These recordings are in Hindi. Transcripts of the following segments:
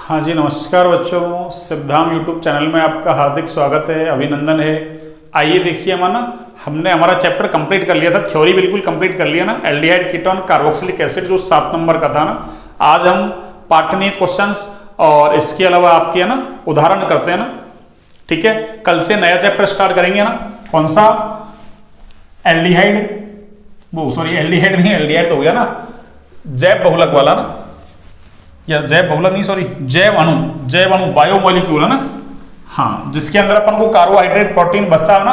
हाँ जी, नमस्कार बच्चों। सिद्धाम यूट्यूब चैनल में आपका हार्दिक स्वागत है, अभिनंदन है। आइए देखिए, हमने हमारा चैप्टर कंप्लीट कर लिया था, थ्योरी बिल्कुल कंप्लीट कर लिया ना, एल्डिहाइड कीटोन कार्बोक्सिलिक एसिड जो 7 नंबर का था ना। आज हम पाठनीय क्वेश्चंस और इसके अलावा आपके उदाहरण करते हैं ना। ठीक है, कल से नया चैप्टर स्टार्ट करेंगे ना। कौन सा? एल्डिहाइड, एल्डिहाइड नहीं, एल्डिहाइड तो हो गया ना, जैव बहुलक वाला ना, या जैव बहुलक नहीं, सॉरी, जैव अणु बायोमोलिक्यूल है ना। हाँ, जिसके अंदर अपन को कार्बोहाइड्रेट, प्रोटीन, वसा है ना,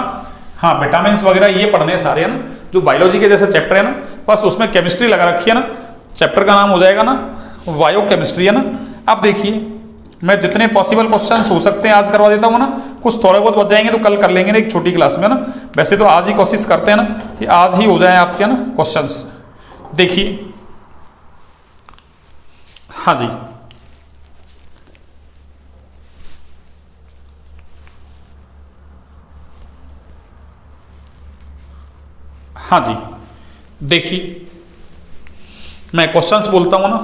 हाँ, विटामिन वगैरह ये पढ़ने सारे है ना, जो बायोलॉजी के जैसे चैप्टर है ना, बस उसमें केमिस्ट्री लगा रखी है ना। चैप्टर का नाम हो जाएगा ना बायो केमिस्ट्री है ना। अब देखिए, मैं जितने पॉसिबल क्वेश्चंस हो सकते हैं आज करवा देता हूँ ना, कुछ थोड़े बहुत बच जाएंगे तो कल कर लेंगे ना एक छोटी क्लास में ना। वैसे तो आज ही कोशिश करते हैं ना कि आज ही हो जाए आपके ना क्वेश्चंस। देखिए, हाँ जी, हाँ जी, देखिए मैं क्वेश्चंस बोलता हूं ना,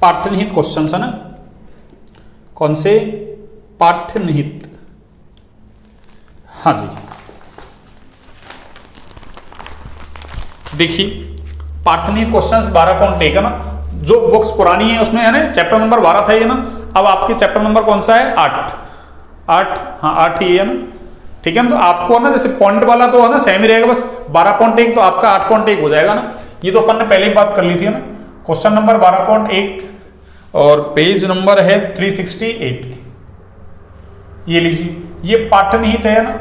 पाठ्यनिहित क्वेश्चंस है ना। कौन से? पाठ्यनिहित। हाँ जी, देखिए पाठ्यनिहित क्वेश्चंस 12.1 है ना। जो बुक्स पुरानी है उसमें है ना चैप्टर नंबर 12 था ये ना। अब आपके चैप्टर नंबर कौन सा है? 8। हाँ, 8 ही है ना। ठीक है ना, तो आपको ना जैसे पॉइंट वाला तो है ना सेम ही रहेगा, बस 12.1 तो आपका 8.1 हो जाएगा ना। ये तो अपन ने पहले ही बात कर ली थी ना। क्वेश्चन नंबर 12.1 और पेज नंबर है 368। ये लीजिए, ये पाठ्यनिहित है ना।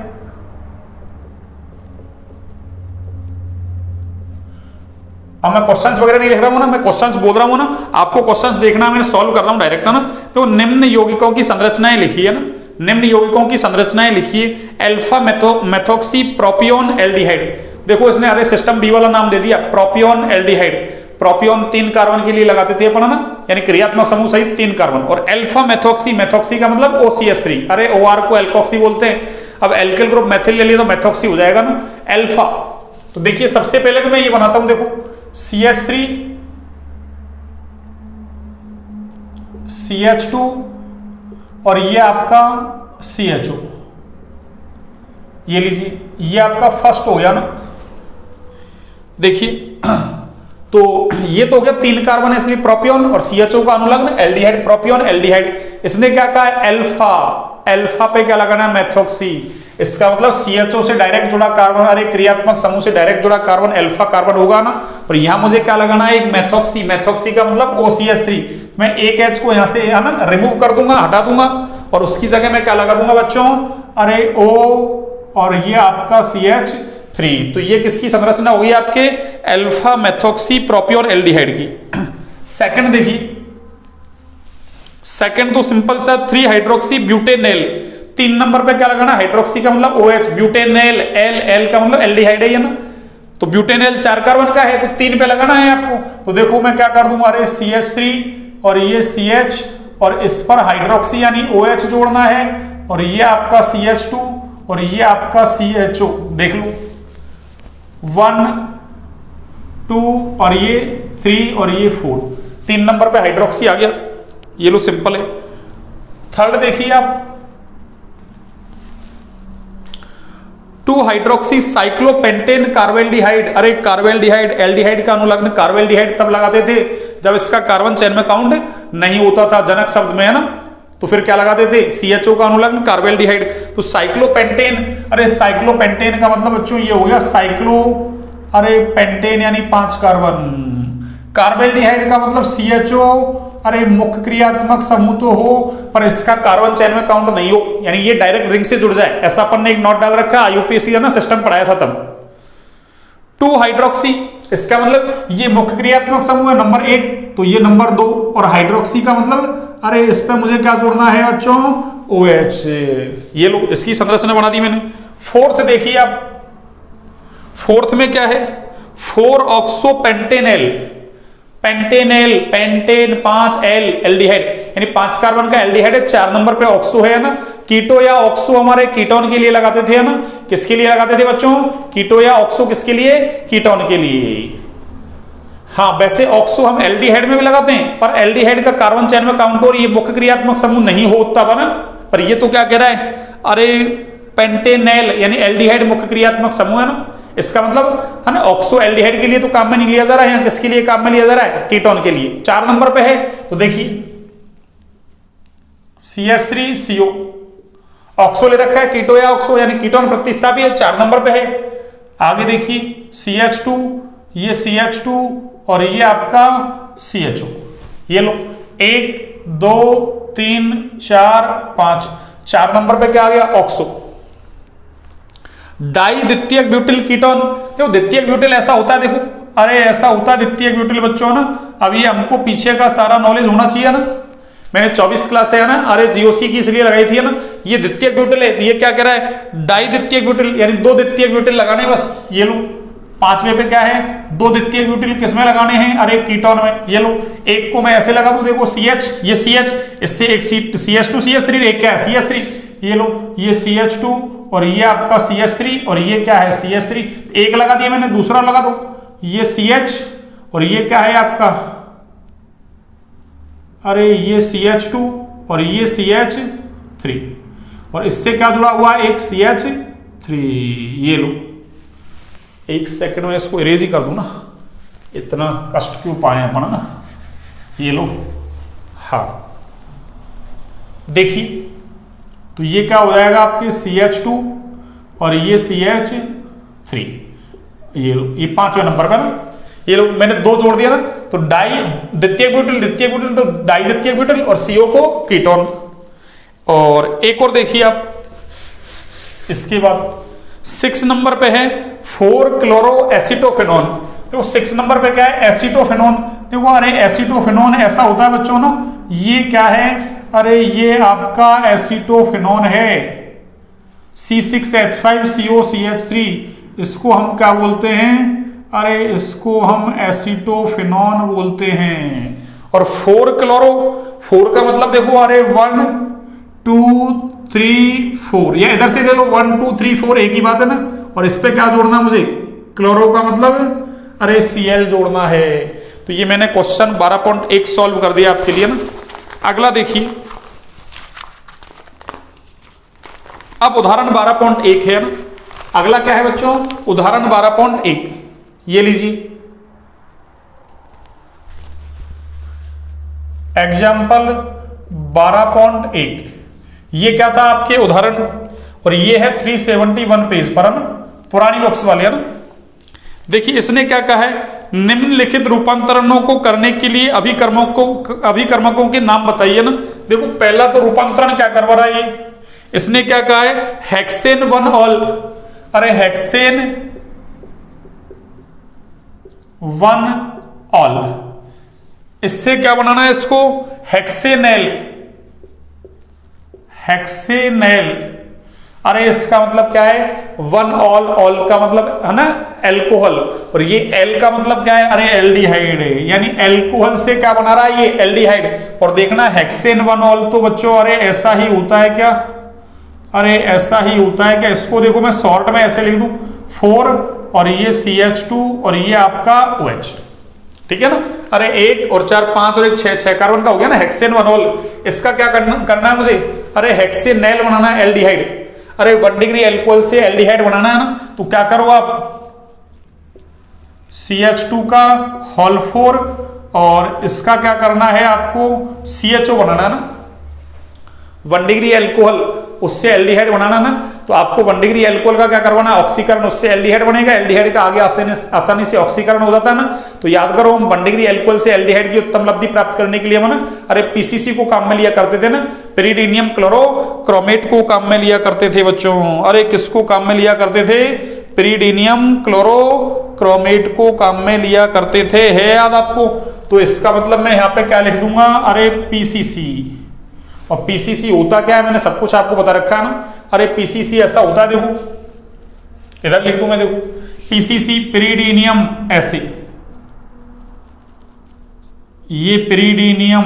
अब मैं क्वेश्चंस वगैरह नहीं लिख रहा हूं ना, मैं क्वेश्चंस बोल रहा हूं ना, आपको क्वेश्चंस देखना, मैंने सॉल्व कर रहा हूं डायरेक्ट ना। तो निम्न यौगिकों की संरचनाएं लिखी है ना, निम्न यौगिकों की संरचनाएं लिखिए। Alpha methoxy propionaldehyde. देखो इसने अरे सिस्टम बी वाला नाम दे दिया, प्रोपियोन एल्डिहाइड। प्रोपियोन 3 कार्बन के लिए लगाते थे अपन ना, यानी क्रियात्मक समूह सहित 3 कार्बन। और अल्फा मेथोक्सी, मेथोक्सी का मतलब OCH3, अरे OR को एल्कोक्सी बोलते हैं। अब एल्किल ग्रुप मेथिल ले लिया तो मेथोक्सी हो जाएगा ना, अल्फा। तो देखिए सबसे पहले तो मैं ये बनाता हूं, देखो CH3 CH2 और ये आपका CHO। ये लीजिए, ये आपका फर्स्ट हो गया ना। देखिए तो ये तो हो गया 3 कार्बन है इसलिए प्रोपियोन, और CHO का अनुलग्न एल्डिहाइड, प्रोपियोन एल्डिहाइड। इसने क्या कहा? अल्फा। अल्फा पे क्या लगाना है? मेथोक्सी। इसका मतलब CHO से डायरेक्ट जुड़ा कार्बन, अरे क्रियात्मक समूह से डायरेक्ट जुड़ा कार्बन अल्फा कार्बन होगा ना। और यहां मुझे क्या लगाना है? एक मेथोक्सी। मेथोक्सी का मतलब OCH3। मैं एक H को यहां से है ना रिमूव कर दूंगा, हटा दूंगा, और उसकी जगह मैं क्या लगा दूंगा बच्चों? अरे O, और ये आपका CH3। तो ये किसकी संरचना होगी? आपके अल्फा मेथोक्सी प्रोपियोन एल्डिहाइड की। सेकंड देखिए, सेकंड तो सिंपल सा 3 हाइड्रोक्सी ब्यूटेनेल। 3 नंबर पे क्या लगाना? हाइड्रोक्सी का मतलब OH, ब्यूटेनेल, L का मतलब एल्डिहाइड है ना। तो ब्यूटेनेल 4 कार्बन का है, तो 3 पे लगाना है आपको। तो देखो मैं क्या कर दूंगा, अरे CH3 और ये CH, और इस पर हाइड्रोक्सी यानी OH जोड़ना है, और ये आपका CH2 और ये आपका CHO। देख लो 1 2 और ये 3 और ये 4। 3 नंबर पे हाइड्रोक्सी आ गया, ये लो सिंपल है। थर्ड देखिए आप, 2 हाइड्रोक्सी साइक्लोपेंटेन कार्बेल्डिहाइड। अरे कार्बेल्डिहाइड, एल्डिहाइड का अनुलग्न कार्बेल्डिहाइड तब लगाते थे जब इसका कार्बन चेन में काउंट नहीं होता था जनक शब्द में, है ना। तो फिर क्या लगाते थे? CHO का अनुलग्न कार्बेल्डिहाइड। तो साइक्लोपेंटेन, अरे साइक्लोपेंटेन का मतलब बच्चों ये हो गया साइक्लो, अरे पेंटेन यानी 5 कार्बन। कार्बेल्डिहाइड का मतलब CHO, अरे मुख्य क्रियात्मक समूह तो हो पर इसका कार्बन चेन में काउंट नहीं हो, यानी ये डायरेक्ट रिंग से जुड़ जाए, ऐसा अपन ने एक नोट डाल रखा है, IUPAC है ना, सिस्टम पढ़ाया था तब। 2 हाइड्रोक्सी, इसका मतलब ये मुख्य क्रियात्मक समूह है नंबर 1, तो ये नंबर 2। और हाइड्रोक्सी का मतलब, अरे इस पे मुझे क्या जोड़ना है बच्चों? OH। ये लो इसकी संरचना बना दी मैंने। फोर्थ देखिए आप, फोर्थ में क्या है? 4 ऑक्सोपेंटेनेल। पेंटेनेल, पेंटेन 5 एल, एल्डिहाइड, यानी 5 कार्बन का एल्डिहाइड है। 4 नंबर पे ऑक्सो है ना। कीटो या ऑक्सो हमारे कीटोन के लिए लगाते थे, है ना। किसके लिए लगाते थे बच्चों? कीटो या ऑक्सो किसके लिए? कीटोन के लिए। हाँ, वैसे ऑक्सो हम एल्डिहाइड में भी लगाते हैं, पर एल्डिहाइड का कार्बन चेन में काउंट और ये मुख्य क्रियात्मक समूह नहीं होता बना। पर ये तो क्या कह रहा है, अरे पेंटेनेल यानी एल्डिहाइड मुख्य क्रियात्मक समूह है ना, इसका मतलब है ना ऑक्सो एल्डिहाइड के लिए तो काम में नहीं लिया जा रहा है, यहाँ किसके लिए काम में लिया जा रहा है, कीटोन के लिए। 4 नंबर पे है तो देखिए CH3CO, ऑक्सो ले रखा है, कीटो या ऑक्सो यानी कीटोन प्रतिस्थापी है, 4 नंबर पे है। आगे देखिए CH2, ये CH2 और ये आपका CHO, ये लो 1 2 3 4 5, 4 नंबर पे क्या आ गया, ऑक्सो। डाई द्वितीयक ब्यूटिल कीटोन, देखो द्वितीयक ब्यूटिल ऐसा होता है, देखो अरे ऐसा होता है द्वितीयक ब्यूटिल बच्चों ना। अब ये हमको पीछे का सारा नॉलेज होना चाहिए ना, मैंने 24 क्लास है ना, अरे जीओसी की इसलिए लगाई थी ना। ये द्वितीयक ब्यूटिल है, ये क्या कह रहा है, डाई द्वितीयक ब्यूटिल यानी 2 द्वितीयक ब्यूटिल लगाने बस। ये लो 5वें पे क्या है, 2 द्वितीयक ब्यूटिल किसमें लगाने हैं, अरे कीटोन में। ये लो एक को मैं ऐसे लगा दूं, देखो CH, ये CH, इससे एक CH2 CH3, एक क्या है CH3, ये लो ये CH2 और ये आपका CH3 और ये क्या है CH3, एक लगा दिया मैंने, दूसरा लगा दो, ये CH और ये क्या है आपका, अरे ये CH2 और ये CH3 और इससे क्या जुड़ा हुआ है, एक CH3। ये लो एक सेकंड में इसको इरेज ही कर दूं ना, इतना कष्ट क्यों पाए अपन ना। ये लो हाँ देखिए, तो ये क्या हो जाएगा आपके CH2 और ये CH3, ये लो ये 5वें नंबर पर ना। ये लो मैंने 2 जोड़ दिया ना, तो डाई द्वितीयक ब्यूटिल तो डाई द्वितीयक ब्यूटिल और CO को कीटोन। और एक और देखिए आप, इसके बाद 6 नंबर पे है 4 क्लोरो एसिटोफेनॉन। तो 6 नंबर पे क्या है, एसिटोफेनॉन। देखो अरे एसिटोफेनॉन ऐसा होता है बच्चों ना, ये क्या है, अरे ये आपका एसिटोफेनॉन है, C6H5COCH3, इसको हम क्या बोलते हैं, अरे इसको हम एसिटोफेनॉन बोलते हैं। और 4 क्लोरो, 4 का मतलब देखो अरे 1 2 3 4, ये इधर से ले लो 1 2 3 4 एक ही बात है ना। और इस पे क्या जोड़ना मुझे, क्लोरो का मतलब अरे Cl जोड़ना है। तो ये मैंने क्वेश्चन 12.1 सॉल्व कर दिया आपके लिए ना। अगला देखिए, अब उदाहरण 12.1 है ना। अगला क्या है बच्चों, उदाहरण 12.1, ये लीजिए एग्जाम्पल 12.1। ये क्या था आपके उदाहरण, और ये है 371 पेज पर है ना, पुरानी बुक्स वाले है ना। देखिए इसने क्या कहा है, निम्नलिखित रूपांतरणों को करने के लिए अभिकर्मकों के नाम बताइए ना। देखो पहला तो रूपांतरण क्या करवा रहा है ये, इसने क्या कहा है, हेक्सेन 1 ऑल, अरे हेक्सेन 1 ऑल, इससे क्या बनाना है इसको, हेक्सेनेल, हेक्सेनेल। अरे इसका मतलब क्या है, 1 ऑल, ऑल का मतलब है ना एल्कोहल, और ये एल का मतलब क्या है, अरे एल्डिहाइड है, यानी एल्कोहल से क्या बना रहा है ये एल्डिहाइड। और देखना हेक्सेन 1 ऑल तो बच्चों अरे ऐसा ही होता है क्या, अरे ऐसा ही होता है क्या। इसको देखो मैं शॉर्ट में ऐसे लिख दूं 4 और ये CH2 और ये आपका OH, ठीक है ना। अरे 1 और 4 5 और 1 6 कार्बन का हो गया ना हेक्सेन 1 ऑल। इसका क्या करना है मुझे, अरे हेक्सेनेल बनाना है एल्डिहाइड। अरे 1 डिग्री एल्कोहल से एल्डिहाइड बनाना है ना, तो क्या करो आप CH2 का होल 4 और इसका क्या करना है आपको CHO बनाना है ना। 1 डिग्री एल्कोहल उससे एल्डिहाइड बनाना ना, तो आपको 1 डिग्री एल्कोहल का क्या करवाना है, ऑक्सीकरण, उससे एल्डिहाइड बनेगा। एल्डिहाइड का आगे आसानी से ऑक्सीकरण हो जाता है ना। तो याद करो हम 1 डिग्री एल्कोहल से एल्डिहाइड की उत्तम लब्धि प्राप्त करने के लिए हम ना अरे PCC को काम में लिया करते थे ना, पेरिडीनियम क्लोरोक्रोमेट को काम में लिया करते थे बच्चों। अरे किसको काम में लिया करते थे, पेरिडीनियम क्लोरोक्रोमेट को काम में लिया करते थे, है याद आपको। तो इसका मतलब मैं यहाँ पे क्या लिख दूंगा, अरे PCC। और PCC होता क्या है, मैंने सब कुछ आपको बता रखा है ना। अरे PCC ऐसा होता है, देखो इधर लिख दूं मैं, देखो PCC पेरिडीनियम ऐसे, ये पेरिडीनियम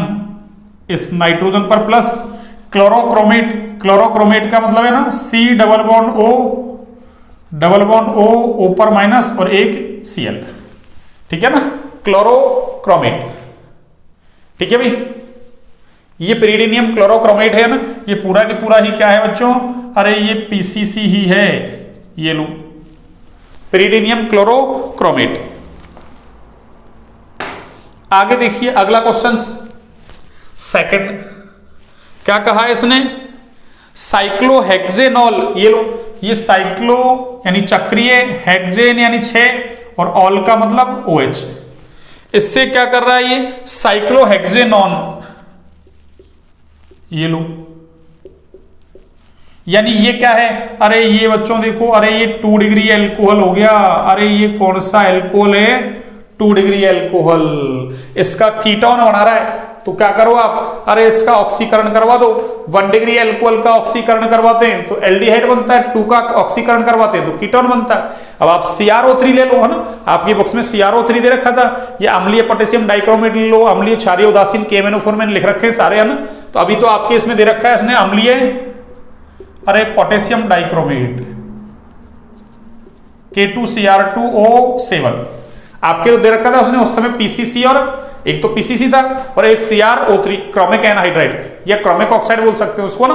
इस नाइट्रोजन पर प्लस क्लोरोक्रोमेट, क्लोरोक्रोमेट का मतलब है ना C डबल बॉन्ड O ऊपर माइनस और एक Cl, ठीक है ना। क्लोरोक्रोमेट। ठीक है भाई, ये पिरिडीनियम क्लोरोक्रोमेट है ना, ये पूरा की पूरा ही क्या है बच्चों, अरे ये पीसीसी ही है। ये लो पिरिडीनियम क्लोरोक्रोमेट। आगे देखिए अगला क्वेश्चन सेकंड, क्या कहा है इसने, साइक्लोहेक्सेनॉल। ये लो, ये साइक्लो यानी चक्रीय, हेक्सेन यानी 6 और ऑल का मतलब OH। इससे क्या कर रहा है ये साइक्लोहेक्सेनॉन। ये लो, यानी ये क्या है, अरे ये बच्चों देखो, अरे ये 2 डिग्री एल्कोहल हो गया। अरे ये कौन सा एल्कोहल है, 2 डिग्री एल्कोहल। इसका कीटोन बना रहा है, तो क्या करो आप, अरे इसका ऑक्सीकरण करवा दो। 1 डिग्री एल्कोहल का ऑक्सीकरण करवाते हैं तो एल्डिहाइड बनता है, 2 का ऑक्सीकरण करवाते हैं तो कीटोन बनता है। अब आप CrO3 ले लो, है ना, आपकी बुक्स में CrO3 दे रखा था, ये अम्लीय पोटेशियम डाइक्रोमेट ले लो, अम्लीय क्षारीय उदासीन KMnO4 में लिख रखे हैं सारे, है ना। तो अभी तो आपके इसमें दे रखा है इसने अम्लीय, अरे पोटेशियम डाइक्रोमेट K2Cr2O7, आपके तो दे रखा था उसने उस समय PCC, और एक तो PCC था और एक CrO3 क्रोमिक एनहाइड्राइड या क्रोमिक ऑक्साइड बोल सकते हो उसको ना।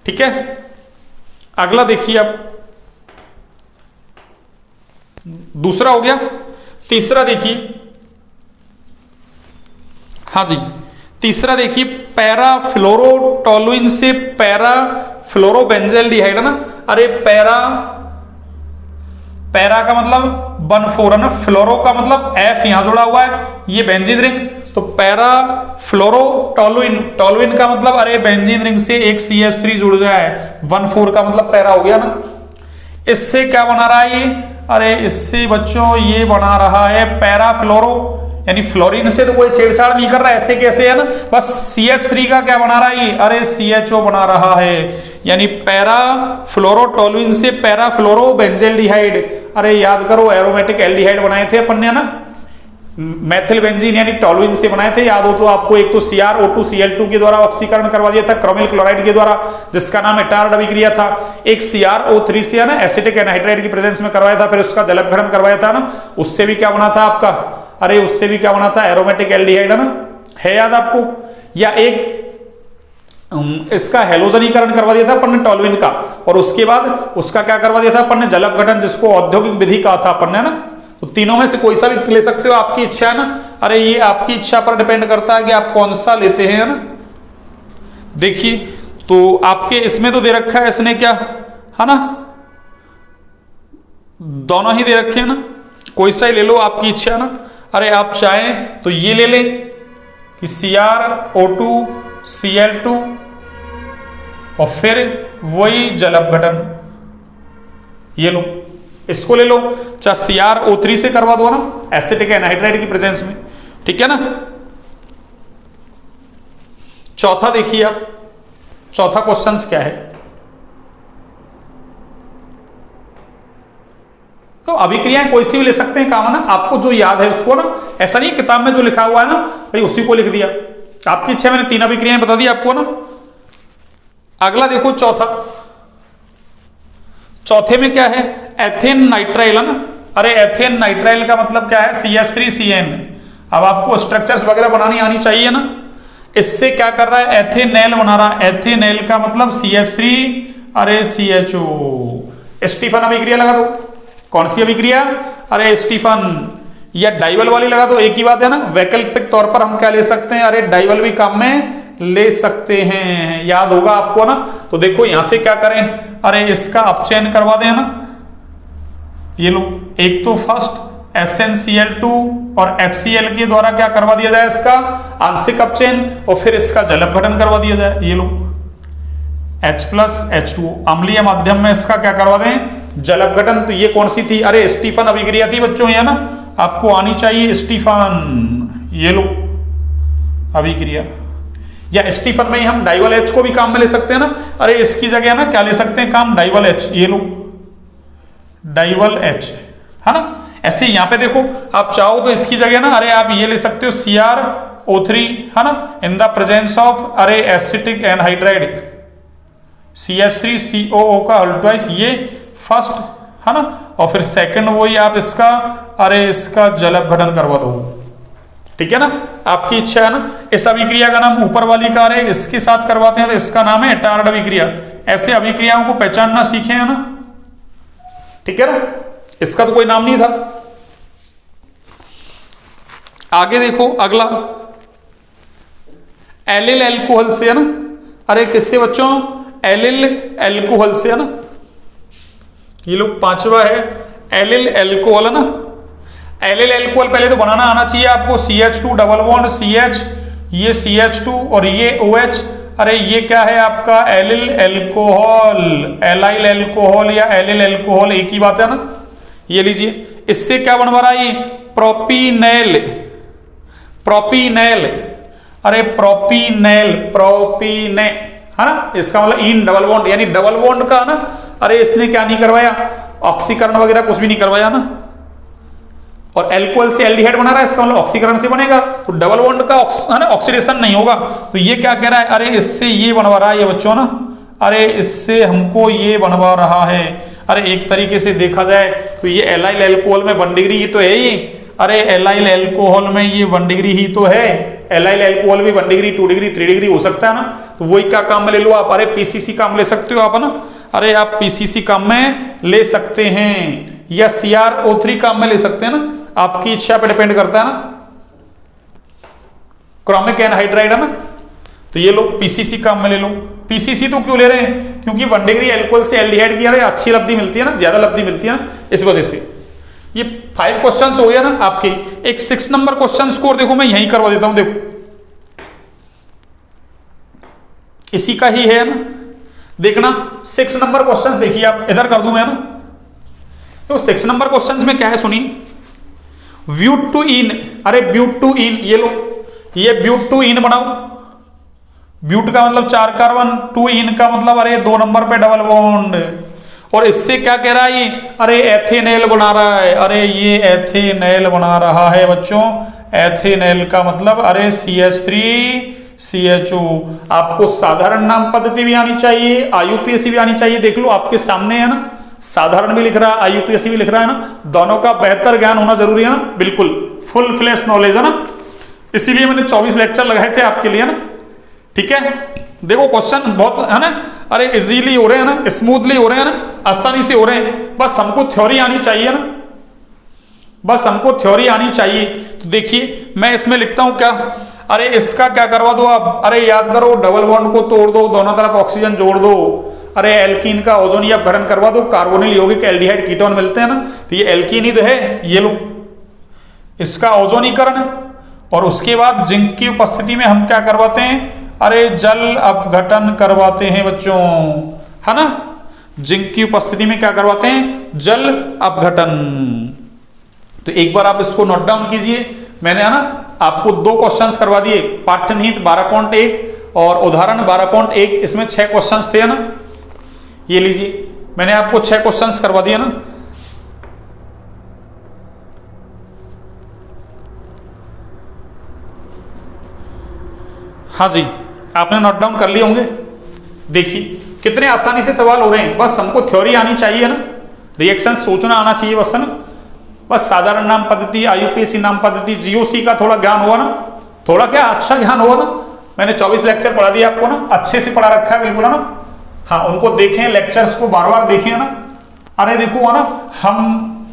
ठीक है, अगला देखिए आप, दूसरा हो गया। तीसरा देखिए, हाँ जी, तीसरा देखिए, पैराफ्लोरोटोलुइन से पैराफ्लोरोबेंजल्डिहाइड, है ना। अरे पैरा का मतलब 1,4 है ना, फ्लोरो का मतलब F यहां जुड़ा हुआ है, ये बेंजीन रिंग, तो पैरा फ्लोरोटोलुइन, टोलुइन का मतलब अरे बेंजीन रिंग से एक CH3 जुड़ जाए, 1,4 का मतलब पैरा हो गया ना। इससे क्या बना रहा है ये, अरे इससे बच्चों ये बना रहा है पैराफ्लोरो, यानी फ्लोरीन से तो कोई छेड़छाड़ नहीं कर रहा, ऐसे कैसे, है ना, बस CH3 का क्या बना रहा है ये, अरे CHO बना रहा है, यानी पैराफ्लोरोटोलुइन से पैराफ्लोरोबेंजल्डिहाइड। अरे याद करो एरोमेटिक एल्डिहाइड बनाए थे अपन ने ना, मेथिल बेंजीन यानी टोलुइन से बनाए थे, याद हो तो आपको। एक तो CrO2 Cl2 के द्वारा ऑक्सीकरण करवा दिया था क्रोमिल क्लोराइड के द्वारा, जिसका नाम एटार्ड अभिक्रिया था। एक CrO3 से, है ना, एसिटिक एनहाइड्राइड की प्रेजेंस में करवाया था, फिर उसका जलपघटन करवाया था ना, उससे भी क्या बना था आपका, अरे उससे भी क्या बना था, एरोमेटिक एल्डिहाइड, है ना, है याद आपको। या एक इसका हेलोजनीकरण करवा दिया था अपन ने टोलुइन का, और उसके बाद उसका क्या करवा दिया था अपन ने, जलपघटन, जिसको औद्योगिक विधि कहा था अपन ने, है ना। तो तीनों में से कोई सा भी ले सकते हो, आपकी इच्छा है ना। अरे ये आपकी इच्छा पर डिपेंड करता है कि आप कौन सा लेते हैं, है ना। देखिए तो आपके इसमें तो दे रखा है इसने क्या, है ना, दोनों ही दे रखे हैं ना, कोई सा ही ले लो, आपकी इच्छा है ना। अरे आप चाहें तो ये ले लें कि CrO2 Cl2 और फिर वही जलपघटन, ये लो, इसको ले लो, चाहे CrO3 से करवा दो ना, एसिटिक एनहाइड्राइड की प्रेजेंस में, ठीक है ना। चौथा देखिए आप, चौथा क्वेश्चन क्या है, तो अभिक्रियाएं कोई सी भी ले सकते हैं, काम है ना, आपको जो याद है उसको ना, ऐसा नहीं किताब में जो लिखा हुआ है ना भाई उसी को लिख दिया, आपकी इच्छा, मैंने 3 अभिक्रियाएं बता दी आपको ना। अगला देखो चौथा, चौथे में क्या है, एथेन नाइट्राइल, है ना। अरे एथेन नाइट्राइल का मतलब क्या है, CH3CN। अब आपको स्ट्रक्चर्स वगैरह बनानी आनी चाहिए ना। इससे क्या कर रहा है, एथेनेल बना रहा है, एथेनेल का मतलब CH3, अरे CHO। स्टीफन अभिक्रिया लगा दो, कौन सी अभिक्रिया, अरे स्टीफन, या डाइवल वाली लगा दो, एक ही बात है ना। वैकल्पिक तौर पर हम क्या ले सकते हैं, अरे डाइवल भी काम में ले सकते हैं, याद होगा आपको ना। तो देखो यहां से क्या करें, अरे इसका अपचयन करवा दें ना, ये लो, एक तो फर्स्ट SnCl2 और HCl के द्वारा क्या करवा दिया जाए, इसका आंशिक अपचयन, और फिर इसका जलपघटन करवा दिया जाए, ये लो H+H2O, अम्लीय माध्यम में इसका क्या करवा दें, जलपघटन। तो ये कौन सी थी, अरे स्टीफन अभिक्रिया थी बच्चों, ये ना आपको आनी चाहिए, स्टीफन, ये लो अभिक्रिया। या स्टीफन में ही हम डाइवल H को भी काम में ले सकते हैं ना, अरे इसकी जगह ना क्या ले सकते हैं काम, डाइवल H, ये लो डाइवल H, है ना। ऐसे यहां पे देखो, आप चाहो तो इसकी जगह ना, अरे आप ये ले सकते हो CrO3, है ना, इन द प्रेजेंस ऑफ, अरे एसिटिक एनहाइड्राइड, CH3COO का अल्टवाइस, ये फर्स्ट, है ना, और फिर सेकंड वही आप इसका, अरे इसका जलपघटन करवा दो, ठीक है ना, आपकी इच्छा है ना। इस अभिक्रिया का नाम ऊपर वाली कार्य इसके साथ करवाते हैं तो इसका नाम है टार्ड अभिक्रिया। ऐसे अभिक्रियाओं को पहचानना सीखे है ना, ठीक है ना, इसका तो कोई नाम नहीं था। आगे देखो अगला, एलिल एल्कोहल से है ना, अरे किससे बच्चों, एलिल एल्कोहल से है ना, ये लोग पांचवा है एलिल एल्कोहल है ना। एलिल एल्कोहल पहले तो बनाना आना चाहिए आपको, CH2 डबल बॉन्ड CH, ये CH2 और ये OH, अरे ये क्या है आपका एलिल एल्कोहल, एलाइल एल्कोहल या एलिल एल्कोहल एक ही बात है ना। ये लीजिए, इससे क्या बनवा रहा है, प्रोपीनेल, प्रोपीनेल, अरे प्रोपीनेल, प्रोपीने है ना, इसका मतलब इन डबल बॉन्ड, यानी डबल बॉन्ड का ना, अरे इसने क्या नहीं करवाया, ऑक्सीकरण वगैरह कुछ भी नहीं करवाया ना। और एल्कोहल से एल्डिहाइड बना रहा है, इसका मतलब ऑक्सीकरण से बनेगा, तो डबल बॉन्ड का है ना ऑक्सीडेशन नहीं होगा। तो ये क्या कह रहा है, अरे इससे ये बनवा रहा है ये बच्चों ना, अरे इससे हमको ये बनवा रहा है। अरे एक तरीके से देखा जाए तो ये एलाइल एल्कोहल में 1 डिग्री ही तो है ये, अरे एलाइल एल्कोहल में ये 1 डिग्री ही तो है, एलाइल एल्कोहल भी 1 डिग्री 2 डिग्री 3 डिग्री हो सकता है ना। तो वही क्या काम में ले लो आप, अरे पीसीसी काम ले सकते हो आप ना, अरे आप पीसीसी काम में ले सकते हैं या CrO3 काम में ले सकते हैं ना, आपकी इच्छा पे डिपेंड करता है ना। क्रोमिक एनहाइड्राइड है ना, तो ये लोग पीसीसी काम में ले लो। पीसीसी तो क्यों ले रहे हैं, क्योंकि 1 डिग्री एल्कोहल से एल्डिहाइड की अरे अच्छी लब्धि मिलती है ना, ज्यादा लब्धि मिलती है ना, इस वजह से। ये 5 क्वेश्चंस हो गया ना आपके। एक 6 नंबर क्वेश्चन स्कोर देखो, मैं यहीं करवा देता हूं, देखो इसी का ही है ना, देखना 6 नंबर क्वेश्चंस देखिए आप, इधर कर दूं मैं ना। तो 6 नंबर क्वेश्चंस में क्या है सुनिए, ब्यूट टू इन, अरे ब्यूट टू इन, ये लो ये ब्यूट टू इन बनाओ। ब्यूट का मतलब 4 कार्बन, 2 इन का मतलब अरे 2 नंबर पे डबल बॉन्ड। और इससे क्या कह रहा है ये, अरे एथेनेल बना रहा है, अरे ये एथेनेल बना रहा है बच्चों। एथेनेल का मतलब अरे CH3CHO। आपको साधारण नाम पद्धति भी आनी चाहिए, IUPAC भी आनी चाहिए। देख लो आपके सामने है ना, साधारण भी लिख रहा है, IUPAC भी लिख रहा है ना, दोनों का बेहतर ज्ञान होना जरूरी है ना, बिल्कुल फुल फ्लैश नॉलेज है ना, इसीलिए मैंने 24 लेक्चर लगाए थे आपके लिए ना, ठीक है। देखो क्वेश्चन बहुत है ना, अरे इजीली हो रहे हैं ना, स्मूथली हो रहे हैं ना, आसानी से हो रहे हैं, बस हमको थ्योरी आनी चाहिए ना, बस हमको थ्योरी आनी चाहिए। तो देखिए मैं इसमें लिखता हूं क्या, अरे इसका क्या करवा दो आप, अरे याद करो डबल बॉन्ड को तोड़ दो, दोनों तरफ ऑक्सीजन जोड़ दो, अरे एल्कीन का ओजोनिया अपघटन करवा दो, कार्बोनिल यौगिक एल्डिहाइड कीटोन मिलते हैं ना, तो ये एल्कीन ही तो है, ये लो इसका ओजोनीकरण है। और उसके बाद जिंक की उपस्थिति में हम क्या करवाते हैं, अरे जल अपघटन करवाते हैं बच्चों, है ना, जिंक की उपस्थिति में क्या करवाते हैं, जल अपघटन। तो एक बार आप इसको नोट डाउन कीजिए, मैंने है ना आपको 2 क्वेश्चंस करवा दिए, पाठ्यनिहित 12.1 और उदाहरण 12.1, इसमें 6 क्वेश्चंस थे ना, ये लीजिए मैंने आपको 6 क्वेश्चंस करवा दिया ना। हाँ जी, आपने नोट डाउन कर लिए होंगे। देखिए कितने आसानी से सवाल हो रहे हैं, बस हमको थ्योरी आनी चाहिए ना, रिएक्शन सोचना आना चाहिए बस, है ना, बस साधारण नाम पद्धति, IUPAC नाम पद्धति, GOC का थोड़ा ज्ञान हुआ ना, थोड़ा क्या अच्छा ज्ञान हुआ ना। मैंने 24 लेक्चर पढ़ा दिया आपको ना, अच्छे से पढ़ा रखा है बिल्कुल, है ना। हाँ उनको देखें, लेक्चर्स को बार बार देखें ना। अरे देखो है ना, हम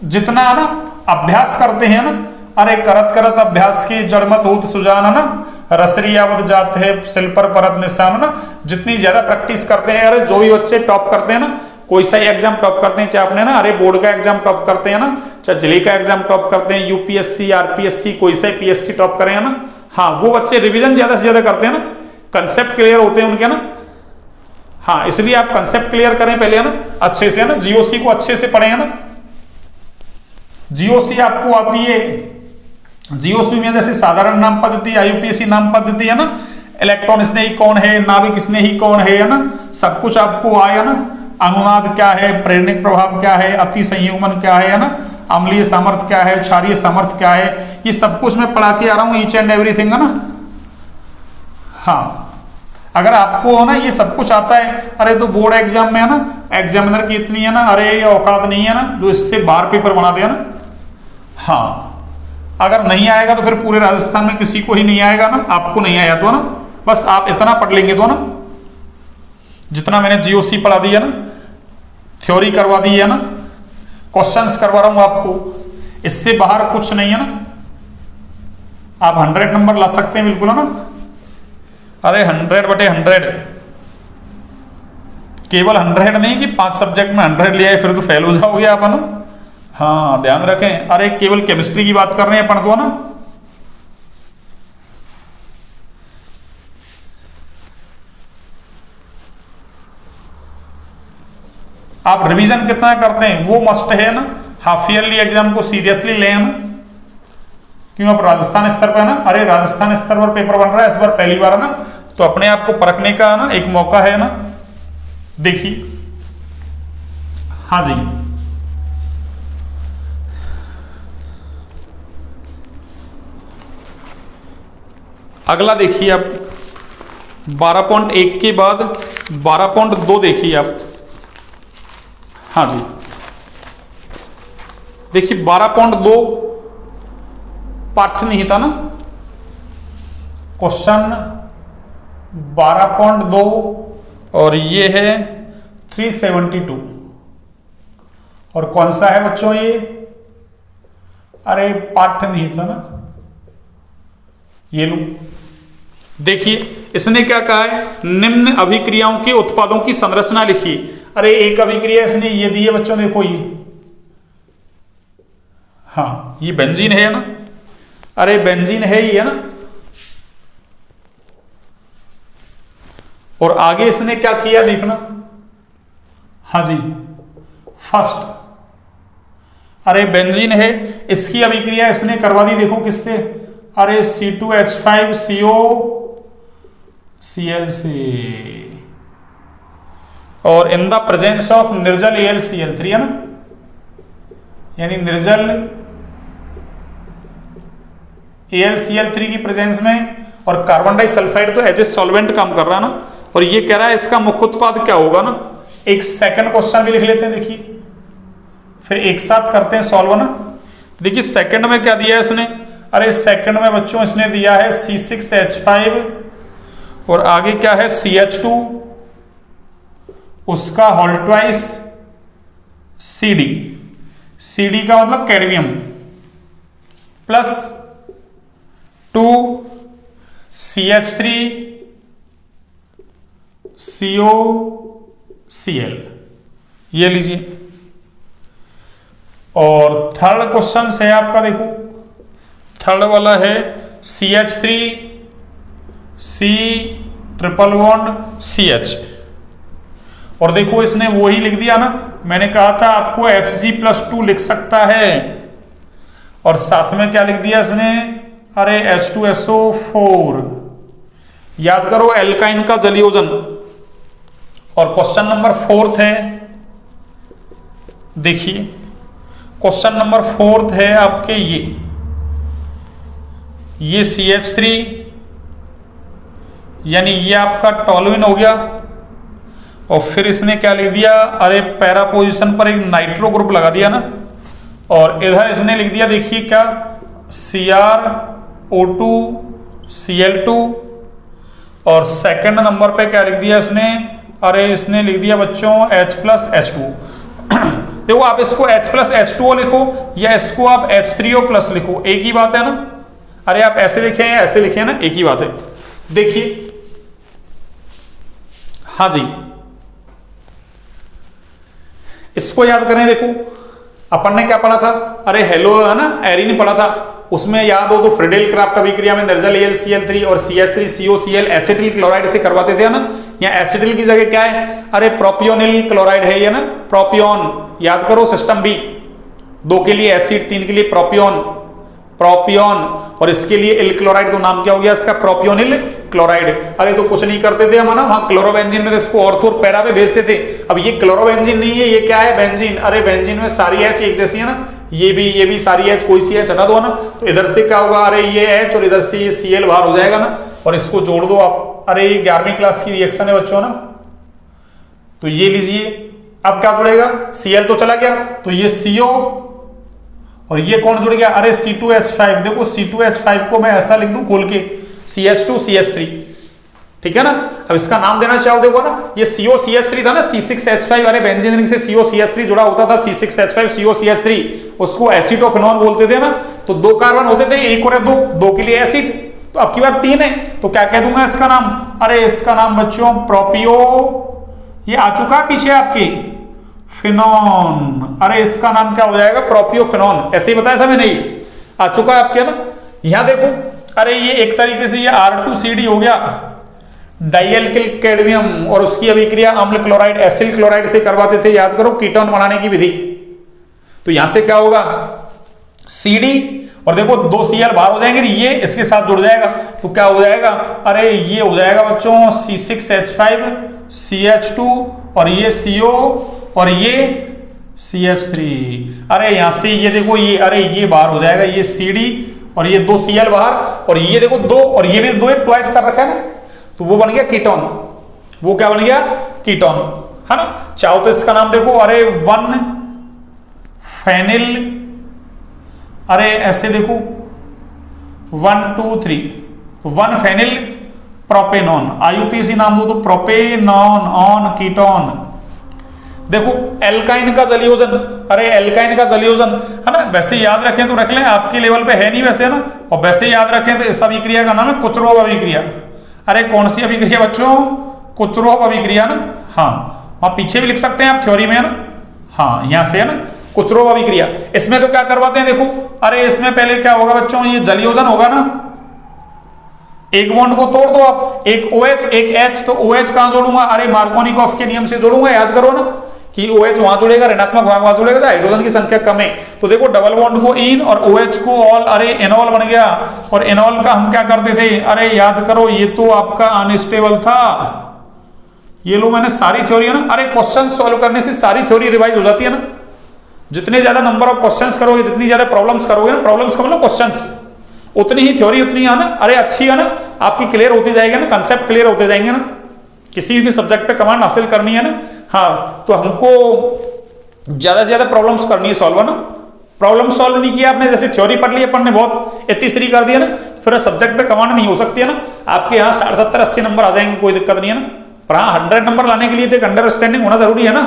जितना है ना अभ्यास करते हैं ना, अरे करत करत अभ्यास की जड़मत होत सुजान, है ना, रसरियावत जात है सिल पर परत निशान ना। जितनी ज्यादा प्रैक्टिस करते हैं, अरे जो भी बच्चे टॉप करते हैं ना, कोई सा एग्जाम टॉप करते हैं, चाहे अपने ना अरे बोर्ड का एग्जाम टॉप करते हैं ना, चाहे जिले का एग्जाम टॉप करते हैं, UPSC RPSC कोई सा PSC टॉप करें ना, हाँ वो बच्चे रिवीजन ज्यादा से ज्यादा करते हैं ना, कंसेप्ट क्लियर होते हैं उनके ना। हाँ इसलिए आप कंसेप्ट क्लियर करें पहले, है ना, अच्छे से, है ना, GOC को अच्छे से पढ़े, है ना। GOC आपको आती है, GOC में जैसे साधारण नाम पद्धति, IUPAC नाम पद्धति, है ना, इलेक्ट्रॉन स्नेही कौन है, नाभिक स्नेही कौन है ना, सब कुछ आपको आया ना। अनुनाद क्या है, प्रेरणिक प्रभाव क्या है, अति संयुग्मन क्या है ना, अम्लीय सामर्थ्य क्या है, क्षारीय सामर्थ्य क्या है, ये सब कुछ मैं पढ़ा के आ रहा हूं, ईच एंड एवरीथिंग, है ना। हाँ अगर आपको है ना ये सब कुछ आता है, अरे तो बोर्ड एग्जाम में है ना एग्जामिनर की इतनी है ना अरे औकात नहीं है ना जो इससे बार पेपर बना दे ना। हाँ अगर नहीं आएगा तो फिर पूरे राजस्थान में किसी को ही नहीं आएगा ना, आपको नहीं आया तो ना, बस आप इतना पढ़ लेंगे तो ना, जितना मैंने जीओसी पढ़ा दिया ना, थ्योरी करवा दी है ना, क्वेश्चंस करवा रहा हूं आपको, इससे बाहर कुछ नहीं है ना। आप 100 नंबर ला सकते हैं बिल्कुल है ना। अरे 100/100, केवल 100 नहीं कि 5 सब्जेक्ट में 100 ले आए फिर तो फेल हो जाओगे आप है ना। हाँ ध्यान रखें, अरे केवल केमिस्ट्री की बात कर रहे हैं अपन तो ना। आप रिवीजन कितना करते हैं वो मस्ट है ना, हाफ ईयरली एग्जाम को सीरियसली लें ना, क्यों आप राजस्थान स्तर पर है ना। अरे राजस्थान स्तर पर पेपर बन रहा है इस बार पहली बार है ना, तो अपने आप को परखने का ना एक मौका है ना। देखिए हाँ जी, अगला देखिए आप 12.1 के बाद 12.2 देखिए आप। हाँ जी देखिए 12.2 पाठ्य नहीं था ना, क्वेश्चन 12.2 और ये है 372। और कौन सा है बच्चों ये, अरे पाठ्य नहीं था ना। ये लो देखिए इसने क्या कहा है, निम्न अभिक्रियाओं के उत्पादों की संरचना लिखिए। अरे एक अभिक्रिया इसने ये दी है बच्चों, देखो ये, हाँ ये बेंजीन है ना, अरे बेंजीन है ही है ना। और आगे इसने क्या किया देखना, हाँ जी फर्स्ट, अरे बेंजीन है, इसकी अभिक्रिया इसने करवा दी देखो किससे, अरे C2H5CO Cl से, और इन द प्रेजेंस ऑफ निर्जल AlCl3 है ना, यानी निर्जल AlCl3 की प्रेजेंस में, और कार्बन डाइसल्फाइड तो एज ए सॉल्वेंट काम कर रहा है ना। और ये कह रहा है इसका मुख्य उत्पाद क्या होगा ना। एक सेकंड क्वेश्चन भी लिख लेते हैं देखिए, फिर एक साथ करते हैं सॉल्व ना। देखिए सेकंड में क्या दिया है इसने, अरे सेकंड में बच्चों इसने दिया है C6H5 और आगे क्या है CH2, उसका होल ट्वाइस CD, CD का मतलब कैडमियम, प्लस 2 CH3 COCl, ये लीजिए। और थर्ड क्वेश्चन है आपका, देखो थर्ड वाला है CH3 C triple bond CH, और देखो इसने वही लिख दिया ना, मैंने कहा था आपको Hg+2 लिख सकता है, और साथ में क्या लिख दिया इसने, अरे H2SO4, याद करो एल्काइन का जलयोजन। और क्वेश्चन नंबर 4 है, देखिए क्वेश्चन नंबर 4 है आपके ये CH3, यानी ये आपका टॉलुइन हो गया, और फिर इसने क्या लिख दिया, अरे पैरा पोजीशन पर एक नाइट्रो ग्रुप लगा दिया ना, और इधर इसने लिख दिया देखिए क्या, CrO2 Cl2, और सेकंड नंबर पे क्या लिख दिया इसने, अरे इसने लिख दिया बच्चों H+H2। देखो आप इसको H+H2O लिखो या इसको आप H3O+ लिखो, एक ही बात है ना। अरे आप ऐसे लिखे या ऐसे लिखे ना, एक ही बात है। देखिए हाँ जी, इसको याद करें, देखो अपन ने क्या पढ़ा था, अरे हेलो है ना, एरिन पढ़ा था, उसमें याद हो तो फ्रीडेल क्राफ्ट अभिक्रिया में निर्जल AlCl3 और CH3COCl एसिटिल क्लोराइड से करवाते थे ना। यहाँ एसिटिल की जगह क्या है, अरे प्रोपियोनिल क्लोराइड है ये ना, प्रोपियोन, याद करो सिस्टम भी, 2 के लिए एसिड, 3 के लिए प्रोपियोन, प्रोपियोन, और इसके लिए इल क्लोराइड, तो नाम क्या हो गया इसका, प्रोपियोनिल क्लोराइड। अरे तो कुछ नहीं करते थे हम ना, वहां क्लोरोबेंजीन में तो इसको ऑर्थो और पैरा पे भेजते थे। अब ये क्लोरोबेंजीन नहीं है, ये क्या है, बेंजीन। अरे बेंजीन में सारी H एक जैसी है ना, ये भी सारी H, कोई सी H हटा दो ना, तो इधर से क्या होगा, अरे ये H और इधर से ये Cl बाहर हो जाएगा ना, और इसको जोड़ दो आप। अरे ये 11वीं क्लास की रिएक्शन है बच्चों ना, तो ये लीजिए, अब क्या जुड़ेगा, Cl तो चला गया, तो ये CO और ये कौन जुड़ गया, अरे C2H5। देखो C2H5 को मैं ऐसा लिख दूं खोल के CH2CH3, ठीक है ना। अब इसका नाम देना चाहो, देखो ना ये COCH3 था ना, C6H5, अरे बेंजीन रिंग से COCH3 जुड़ा होता था, C6H5 COCH3, उसको एसिटोफेनॉन बोलते थे ना। तो 2 कार्बन होते थे, 1 और 2, 2 के लिए एसिड, तो अब की बार 3 है, तो क्या कह दूंगा इसका नाम, अरे इसका नाम बच्चों प्रोपियो, ये आ चुका है पीछे आपकी, फिनॉन। अरे इसका नाम क्या हो जाएगा, प्रोपियोफिनॉन। ऐसे ही बताया था मैंने, ये आ चुका है आपके ना। यहां देखो, अरे ये एक तरीके से ये R2CD हो गया, डाइएल्किल कैडमियम, और उसकी अभिक्रिया अम्ल क्लोराइड एसिल क्लोराइड से करवाते थे, याद करो कीटोन बनाने की विधि। तो यहां से क्या होगा, CD, और देखो 2 Cl बाहर हो जाएंगे, ये इसके साथ जुड़ जाएगा, तो क्या हो जाएगा, अरे ये हो जाएगा बच्चों C6H5 CH2, और ये CO, और ये CH3। अरे यहां से ये देखो, ये अरे ये बाहर हो जाएगा, ये CD, और ये 2 Cl बाहर, और ये देखो 2, और ये भी 2 ट्वाइस कर रखा है ना, तो वो बन गया कीटोन। वो क्या बन गया, कीटोन, है ना। चाहो तो इसका नाम देखो, अरे 1 फेनिल, अरे ऐसे देखो 1 2 3, तो 1 फेनिल प्रोपेनॉन, IUPAC नाम दो तो प्रोपेनॉन ऑन कीटोन। देखो एल्काइन का जलियोजन, अरे एल्काइन का जलियोजन, है ना। वैसे याद रखें तो रख लें, आपके लेवल पे है नहीं वैसे, है ना। और वैसे याद रखें तो इस अभिक्रिया का नाम है कुचरोव अभिक्रिया। अरे कौन सी अभिक्रिया बच्चों, कुचरोव अभिक्रिया ना। हाँ, वहां पीछे भी लिख सकते हैं आप थ्योरी में, है ना। हाँ, यहां से है ना, कुचरोव अभिक्रिया। इसमें तो क्या करवाते हैं, देखो अरे इसमें पहले क्या होगा बच्चों, ये जलियोजन होगा ना, एक बॉन्ड को तोड़ दो आप, एक OH एक H, तो OH कहां जोड़ूंगा, अरे मार्कोनिकॉफ के नियम से जोड़ूंगा, याद करो ना कि OH वहां जुड़ेगा, ऋणात्मक भाग वहां जुड़ेगा, हाइड्रोजन की संख्या कम है। तो देखो डबल बॉन्ड को इन और OH को ऑल, अरे एनॉल बन गया। और एनॉल का हम क्या करते थे, अरे याद करो, ये तो आपका अनस्टेबल था। ये लो मैंने सारी थ्योरी, है ना, अरे क्वेश्चन सॉल्व करने से सारी थ्योरी रिवाइज हो जाती है ना। जितने ज्यादा नंबर ऑफ क्वेश्चंस करोगे, जितनी ज्यादा प्रॉब्लम्स करोगे ना, प्रॉब्लम्स का मतलब क्वेश्चंस, उतनी ही थ्योरी उतनी है ना, अरे अच्छी है ना, आपकी क्लियर होती जाएगी ना, कंसेप्ट क्लियर होते जाएंगे ना। किसी भी सब्जेक्ट पे कमांड हासिल करनी है ना, हाँ, तो हमको ज्यादा से ज्यादा प्रॉब्लम्स करनी है सॉल्व, है ना। प्रॉब्लम सॉल्व नहीं किया आपने, जैसे थ्योरी पढ़ ली अपन ने, बहुत इतनी कर दिया ना, फिर सब्जेक्ट पे कमांड नहीं हो सकती है ना। आपके यहाँ 70-80 नंबर आ जाएंगे, कोई दिक्कत नहीं है ना। पर हाँ 100 नंबर लाने के लिए तो एक अंडरस्टैंडिंग होना जरूरी है ना,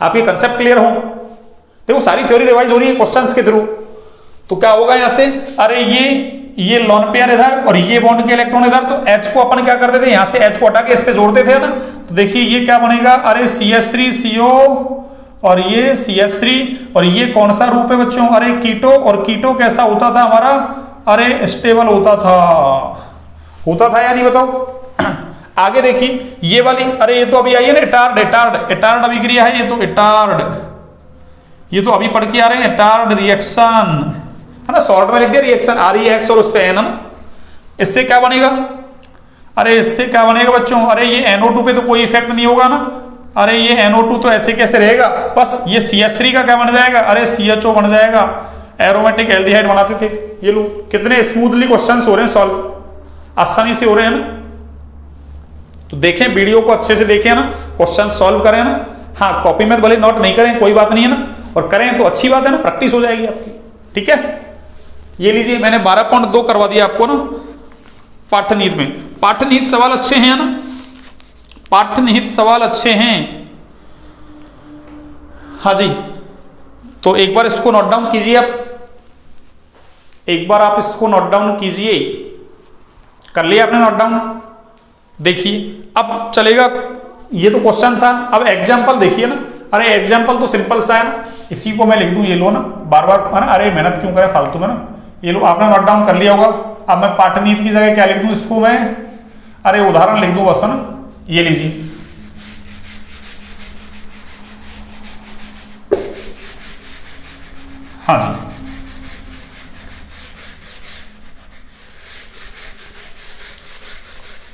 आपके कंसेप्ट क्लियर हो। देखो सारी थ्योरी रिवाइज हो रही है क्वेश्चंस के थ्रू। तो क्या होगा यहां से, अरे ये लोन पेयर इधर और ये बॉन्ड के इलेक्ट्रॉन इधर, तो H को अपन क्या करते थे, यहां से H को हटा के इस पे जोड़ते थे ना। तो देखिए ये क्या बनेगा, अरे CH3CO और ये CH3, और ये कौन सा रूप है बच्चों, अरे कीटो। और कीटो कैसा होता था हमारा, अरे स्टेबल होता था या नहीं बताओ। आगे देखिए ये वाली, अरे ये तो अभी आई है ना, एटार्ड अभिक्रिया है, ये तो अभी पढ़ के आ रहे हैं, एटार्ड रिएक्शन, है ना। शॉर्ट में लिख दिया रिएक्शन, REX और उस पे N, है ना। इससे क्या बनेगा, अरे इससे क्या बनेगा बच्चों, अरे ये NO2 पे तो कोई इफेक्ट नहीं होगा ना। अरे ये NO2 तो ऐसे कैसे रहेगा, बस ये CH3 का क्या बन जाएगा, अरे CHO बन जाएगा। एरोमेटिक एल्डिहाइड बनाते थे। ये लो कितने स्मूथली क्वेश्चंस हो रहे हैं सॉल्व, आसानी से हो रहे हैं ना। तो देखें वीडियो को अच्छे से देखें ना, क्वेश्चन सॉल्व करें ना। हाँ कॉपी में भले नोट नहीं करें कोई बात नहीं है ना, और करें तो अच्छी बात है ना, प्रैक्टिस हो जाएगी आपकी, ठीक है। ये लीजिए मैंने 12.2 करवा दिया आपको ना पाठ्यनीति में। पाठ्यनीति सवाल अच्छे हैं ना, पाठ्यनीति सवाल अच्छे हैं। हाँ जी, तो एक बार इसको नोट डाउन कीजिए आप, एक बार आप इसको नोट डाउन कीजिए। कर लिया आपने नोट डाउन। देखिए अब चलेगा, ये तो क्वेश्चन था, अब एग्जाम्पल देखिए ना। अरे एग्जाम्पल तो सिंपल सा है ना, इसी को मैं लिख दूं, ये लो ना, बार बार है ना, अरे मेहनत क्यों करें फालतू में ना। ये लो आपने नोट डाउन कर लिया होगा। अब मैं पाठ्यनीति की जगह क्या लिख दूं, इसको मैं अरे उदाहरण लिख दूं बस, है ना। ये लीजिए, हाँ जी,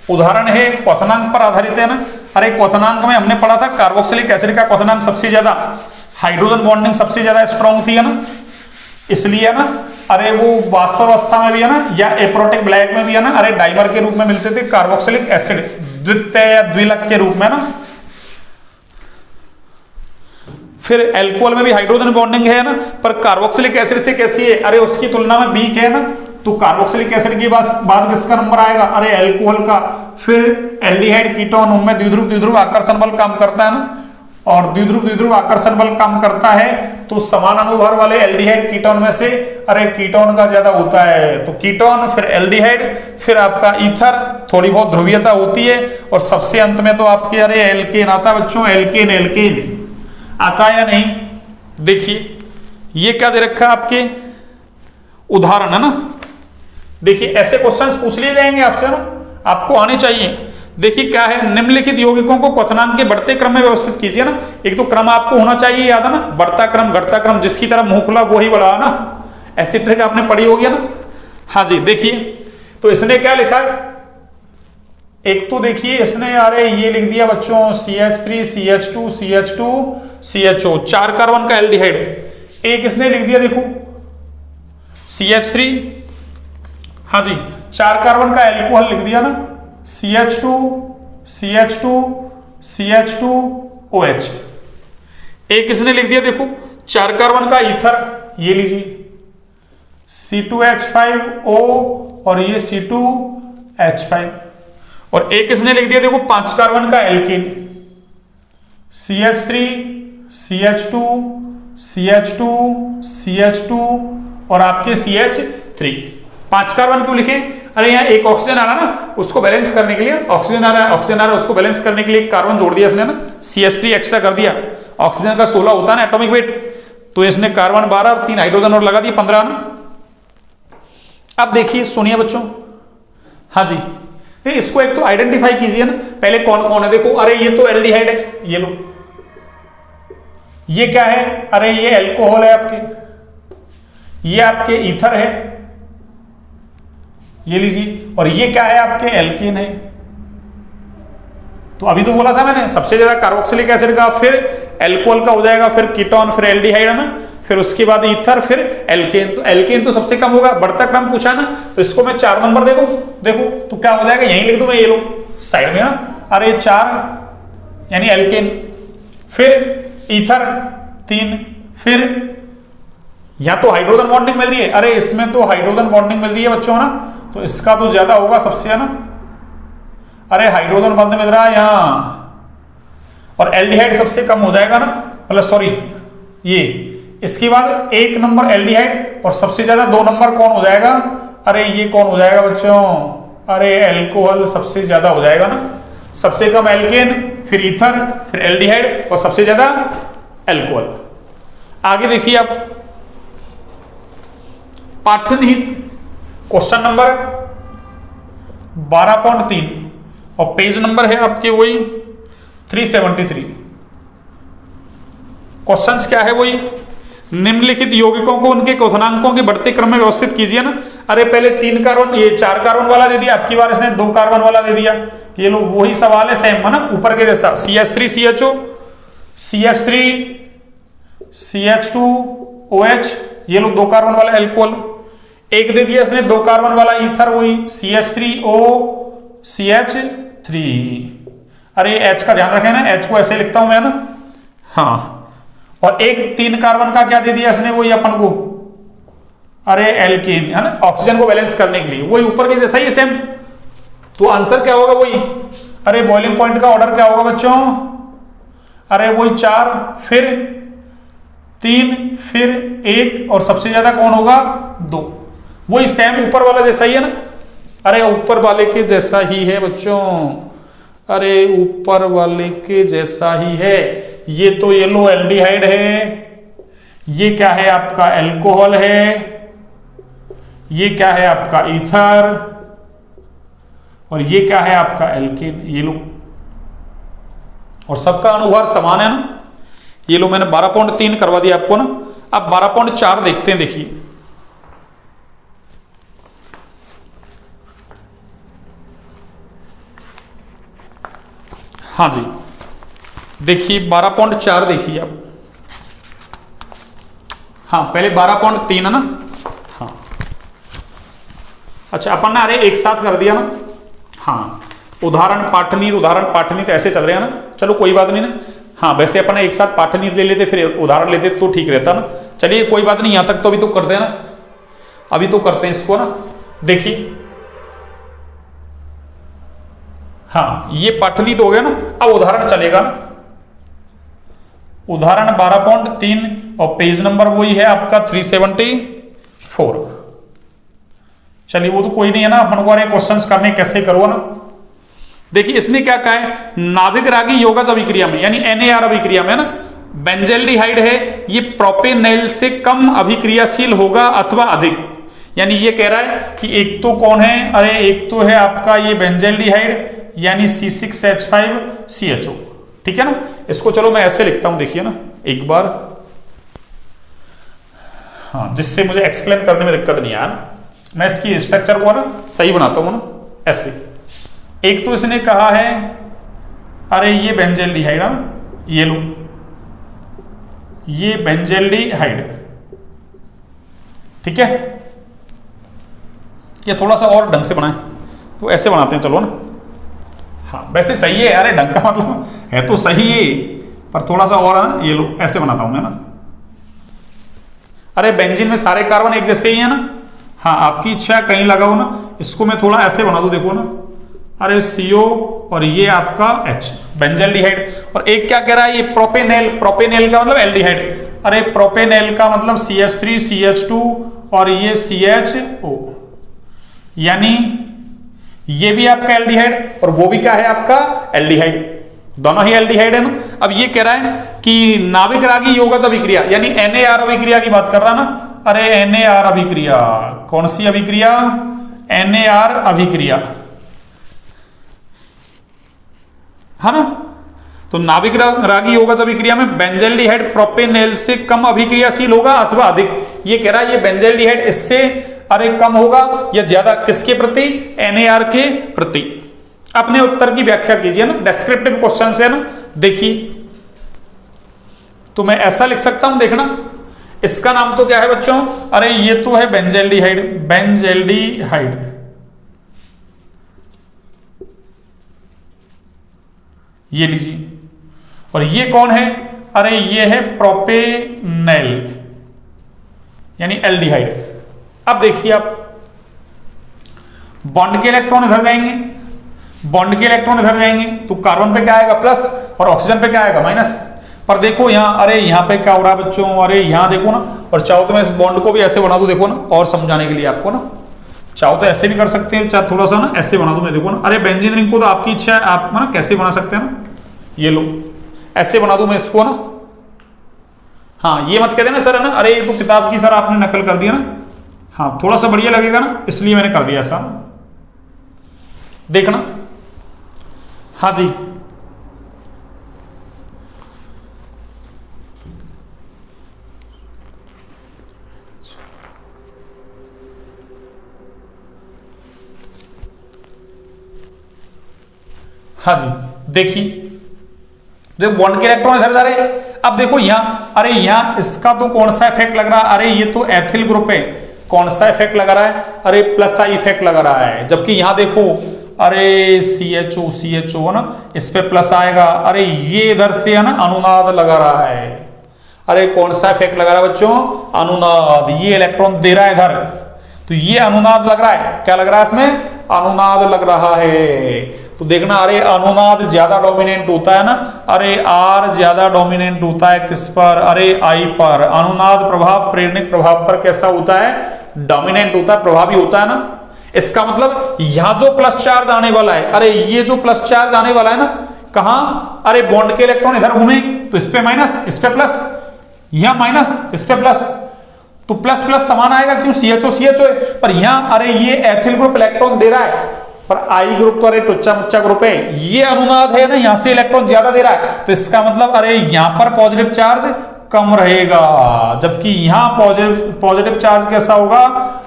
उदाहरण है क्वथनांक पर आधारित है ना। अरे क्वथनांक में हमने पढ़ा था कार्बोक्सिलिक एसिड का क्वथनांक सबसे ज्यादा, हाइड्रोजन बॉन्डिंग सबसे ज्यादा स्ट्रॉन्ग थी, है ना, इसलिए ना। अरे वो वाष्पावस्था में भी है ना, या एप्रोटिक ब्लैक में भी है ना, अरे डाइमर के रूप में मिलते थे कार्बोक्सिलिक एसिड, द्वितीय या द्विलक के रूप में ना। फिर एल्कोहल में भी हाइड्रोजन बॉन्डिंग है ना, पर कार्बोक्सिलिक एसिड से कैसी है, अरे उसकी तुलना में वीक है ना, तो कार्बोक्सिलिक एसिड के बाद किसका नंबर आएगा, अरे एल्कोहल का। फिर एल्डिहाइड कीटोन, उनमें द्विध्रुव द्विध्रुव आकर्षण बल काम करता है ना, और द्विध्रुव द्विध्रुव आकर्षण बल काम करता है, तो समान अणुभार वाले एल्डिहाइड कीटोन में से अरे कीटोन का ज्यादा होता है, तो कीटोन, फिर एल्डिहाइड, फिर आपका ईथर, थोड़ी बहुत ध्रुवीयता होती है, और सबसे अंत में तो आपके अरे एल्केन आता है बच्चों, एल्केन, एल्केन आता है या नहीं। देखिए ये क्या दे रखा है आपके, उदाहरण है ना। देखिए ऐसे क्वेश्चंस पूछ लिए जाएंगे आपसे ना, आपको आने चाहिए। देखिए क्या है, निम्नलिखित यौगिकों को क्वथनांक के बढ़ते क्रम में व्यवस्थित कीजिए ना। एक तो क्रम आपको होना चाहिए याद है ना, बढ़ता क्रम, घटता क्रम, जिसकी तरफ मुंह खुला वो ही बढ़ा ना, ऐसी ट्रिक आपने पढ़ी होगी ना। हाँ जी, देखिए तो इसने क्या लिखा है, एक तो देखिए इसने अरे ये लिख दिया बच्चों CH3 CH2 CH2 CHO, 4 carbon का एल्डिहाइड। एक इसने लिख दिया देखो CH3, हाँ जी 4 कार्बन का एल्कोहल लिख दिया ना, CH2 CH2 CH2 OH। एक इसने लिख दिया देखो 4 कार्बन का ईथर, ये लीजिए C2H5O और ये C2H5। और एक इसने लिख दिया देखो 5 कार्बन का alkene, CH3 CH2 CH2 CH2 और आपके CH3। 5 कार्बन क्यों लिखे, अरे यहाँ एक ऑक्सीजन आ रहा ना, उसको बैलेंस करने के लिए, ऑक्सीजन आ रहा है, ऑक्सीजन आ रहा है, उसको बैलेंस करने के लिए एक कार्बन जोड़ दिया इसने ना, CH3 एक्स्ट्रा कर दिया। ऑक्सीजन का 16 होता है ना एटॉमिक वेट, तो इसने कार्बन 12 और 3 हाइड्रोजन और लगा दिए 15 ना। अब देखिए सुनिए बच्चों, हाँ जी इसको एक तो आइडेंटिफाई कीजिए ना, पहले कौन कौन है। देखो अरे ये तो एल्डिहाइड है, ये लो, ये क्या है, अरे ये एल्कोहल है आपके, ये आपके ईथर है, ये लीजिए, और ये क्या है आपके एल्कीन है। तो अभी तो बोला था मैंने सबसे ज्यादा कार्बोक्सिलिक एसिड का, फिर एल्कोहल का हो जाएगा, फिर कीटोन, फिर एल्डिहाइड है ना, फिर उसके बाद ईथर, फिर एल्केन। तो एल्केन तो सबसे कम होगा, बढ़ता क्रम पूछा ना, तो इसको मैं 4 नंबर दे दूं। देखो तो क्या हो जाएगा, यहीं लिख दूं मैं, ये लो साइड में ना, अरे 4 यानी एल्केन, फिर ईथर 3, फिर यहां तो हाइड्रोजन बॉन्डिंग मिल रही है, अरे इसमें तो हाइड्रोजन बॉन्डिंग मिल रही है बच्चों ना, तो इसका तो ज्यादा होगा सबसे है ना, अरे हाइड्रोजन बॉन्ड मिल रहा है यहां, और एल्डिहाइड सबसे कम हो जाएगा ना, मतलब सॉरी ये, इसके बाद 1 नंबर एल्डिहाइड, और सबसे ज्यादा 2 नंबर कौन हो जाएगा, अरे ये कौन हो जाएगा बच्चों, अरे एल्कोहल सबसे ज्यादा हो जाएगा ना, सबसे कम एल्केन, फिर ईथर, फिर एल्डिहाइड, और सबसे ज्यादा एल्कोहल। आगे देखिए आप पाठ्यनिहित क्वेश्चन नंबर 12.3 और पेज नंबर है आपके वही 373। क्वेश्चंस क्या है वही, निम्नलिखित यौगिकों को उनके क्वथनांकों के बढ़ते क्रम में व्यवस्थित कीजिए ना। अरे पहले 3 कार्बन, ये 4 कार्बन वाला दे दिया, आपकी बार इसने 2 कार्बन वाला दे दिया, ये लो वही सवाल है सेम है ना, ऊपर के जैसा, CH3 CHO CH3 CH2 OH, ये लो 2 कार्बन वाला एल्कोहल। एक दे दिया इसने 2 कार्बन वाला ईथर, वही CH3O CH3। अरे H का ध्यान रखें ना, H को ऐसे लिखता हूं मैं ना, हाँ। और एक 3 कार्बन का क्या दे दिया इसने, वही अपन को, अरे एल्केन है ना, ऑक्सीजन को बैलेंस करने के लिए, वही ऊपर के जैसा ही सेम। तो आंसर क्या होगा वही, अरे बॉइलिंग पॉइंट का ऑर्डर क्या होगा बच्चों, अरे वही 4, फिर 3, फिर 1, और सबसे ज्यादा कौन होगा 2, वही सेम ऊपर वाला जैसा ही है ना, अरे ऊपर वाले के जैसा ही है बच्चों, अरे ऊपर वाले के जैसा ही है। ये तो येलो एल्डिहाइड है, ये क्या है आपका एल्कोहल है, ये क्या है आपका ईथर, और ये क्या है आपका एल्केन, ये लो, और सबका अनुभार समान है ना। ये लो मैंने 12.3 करवा दिया आपको ना। अब 12.4 देखते हैं, देखिए हाँ जी, देखिए 12.4 देखिए आप, हाँ पहले 12.3 है ना, हाँ अच्छा अपन ने अरे एक साथ कर दिया ना, हाँ उदाहरण पाठनीत ऐसे चल रहे हैं ना, चलो कोई बात नहीं ना, हाँ वैसे अपन एक साथ पाठनी ले लेते फिर उदाहरण लेते तो ठीक रहता ना। चलिए कोई बात नहीं, यहां तक तो अभी तो करते हैं ना, अभी तो करते हैं इसको ना। देखिए हाँ ये पाठनी तो हो गया ना, अब उदाहरण चलेगा ना। उदाहरण 12.3 और पेज नंबर वही है आपका 374। चलिए वो तो कोई नहीं है ना, अपन को क्वेश्चंस करने कैसे करो ना। देखिए इसने क्या कहा है, नाभिक रागी यौगिक अभिक्रिया में यानी NAR अभिक्रिया में ना बेंजल्डिहाइड है, ये प्रोपेनॉल से कम अभिक्रियाशील होगा अथवा अधिक। यानी ये कह रहा है कि एक तो कौन है, अरे एक तो है आपका ये बेंजल्डिहाइड यानी C6H5CHO, ठीक है ना। इसको चलो मैं ऐसे लिखता हूं, देखिए ना एक बार, हाँ जिससे मुझे एक्सप्लेन करने में दिक्कत नहीं आया ना। मैं इसकी स्ट्रक्चर को ना सही बनाता हूं ना ऐसे। एक तो इसने कहा है अरे ये बेंजल्डिहाइड है ना, ये लो ये बेंजल्डिहाइड, ठीक है। ये थोड़ा सा और ढंग से बनाए तो ऐसे बनाते हैं, चलो ना। हाँ वैसे सही है, अरे ढंग का मतलब है तो सही है, पर थोड़ा सा और है, ये लो ऐसे बनाता हूं मैं ना। अरे बेंजीन में सारे कार्बन एक जैसे ही है ना। हाँ आपकी इच्छा है कहीं लगाओ ना, इसको मैं थोड़ा ऐसे बना दूं, देखो ना। अरे CO और ये आपका H बेंजल्डिहाइड, और एक क्या कह रहा है ये प्रोपेनॉल, प्रोपेनॉल का मतलब एल्डिहाइड। अरे प्रोपेनॉल का मतलब CH3 CH2 और ये CHO, यानी ये भी आपका एल्डिहाइड और वो भी क्या है आपका एल्डिहाइड, दोनों ही एल्डिहाइड है ना। अब ये कह रहा है कि नाभिक रागी यौगिक अभिक्रिया यानी NAR अभिक्रिया की बात कर रहा ना। अरे NAR अभिक्रिया, कौन सी अभिक्रिया, NAR अभिक्रिया है ना। तो नाभिक रागी यौगिक अभिक्रिया में बेंजल्डिहाइड प्रोपेनॉल से कम अभिक्रियाशील होगा अथवा अधिक। ये कह रहा है ये बेंजल्डिहाइड इससे अरे कम होगा या ज्यादा, किसके प्रति, NAR के प्रति। अपने उत्तर की व्याख्या कीजिए ना, डेस्क्रिप्टिव क्वेश्चन है ना। देखिए तो मैं ऐसा लिख सकता हूं, देखना इसका नाम तो क्या है बच्चों, अरे ये तो है बेंजल्डिहाइड, बेंजल्डिहाइड, ये लीजिए। और ये कौन है, अरे ये है प्रोपेनॉल यानी एल्डिहाइड। अब देखिए आप बॉन्ड के इलेक्ट्रॉन इधर जाएंगे, बॉन्ड के इलेक्ट्रॉन इधर जाएंगे तो कार्बन पे क्या आएगा प्लस और ऑक्सीजन पे क्या आएगा माइनस। पर देखो यहाँ, अरे यहाँ पे क्या हो रहा है बच्चों, अरे यहाँ देखो ना। और चाहो तो मैं इस बॉन्ड को भी ऐसे बना दूं, देखो ना, और समझाने के लिए आपको ना। चाहो तो ऐसे भी कर सकते हैं, चाहे थोड़ा सा ना ऐसे बना दूं मैं, देखो ना। अरे बेंजीन रिंग को तो आपकी इच्छा है, आप ना कैसे बना सकते हैं ना, ये लो ऐसे बना दूं मैं इसको ना। हाँ ये मत कहते ना सर है ना, अरे ये तो किताब की सर आपने नकल कर दिया ना। हाँ थोड़ा सा बढ़िया लगेगा ना, इसलिए मैंने कर दिया ऐसा, देखना। हाँ जी हाँ जी, देखिए देखो बॉन्ड के इलेक्ट्रॉन इधर जा रहे हैं। अब देखो यहां, अरे यहां इसका तो कौन सा इफेक्ट लग रहा है, अरे ये तो एथिल ग्रुप है, कौन सा इफेक्ट लगा रहा है, अरे प्लस आई इफेक्ट लगा रहा है। जबकि यहां देखो अरे CHO है ना, इस पे प्लस आएगा। अरे ये इधर से है ना अनुनाद लगा रहा है। अरे कौन सा इफेक्ट लगा रहा है बच्चों, अनुनाद। ये इलेक्ट्रॉन दे रहा है इधर, तो ये अनुनाद लग रहा है। क्या लग रहा है इसमें, अनुनाद लग रहा है। तो देखना, अरे अनुनाद ज्यादा डोमिनेंट होता है ना, अरे R ज्यादा डोमिनेंट होता है किस पर, अरे I पर। अनुनाद प्रभाव प्रेरणिक प्रभाव पर कैसा होता है, डोमिनेंट होता है, प्रभावी होता है ना। इसका मतलब यहां जो प्लस चार्ज आने वाला है, अरे ये जो प्लस चार्ज आने वाला है ना, कहां, अरे बॉन्ड के इलेक्ट्रॉन इधर घूमे तो इस पे माइनस, इस पे प्लस, यहां माइनस, इस पे प्लस, तो प्लस प्लस समान आएगा, क्यों, CHO CHO है। पर यहां अरे ये एथिल ग्रुप इलेक्ट्रॉन दे रहा है, पर I ग्रुप तो अरे टुच्चा मुच्चा ग्रुप है। ये अनुनाद है ना, यहां से इलेक्ट्रॉन ज्यादा दे रहा है, तो इसका मतलब अरे यहां पर पॉजिटिव चार्ज कम रहेगा, जबकि यहां पॉजिटिव चार्ज कैसा होगा,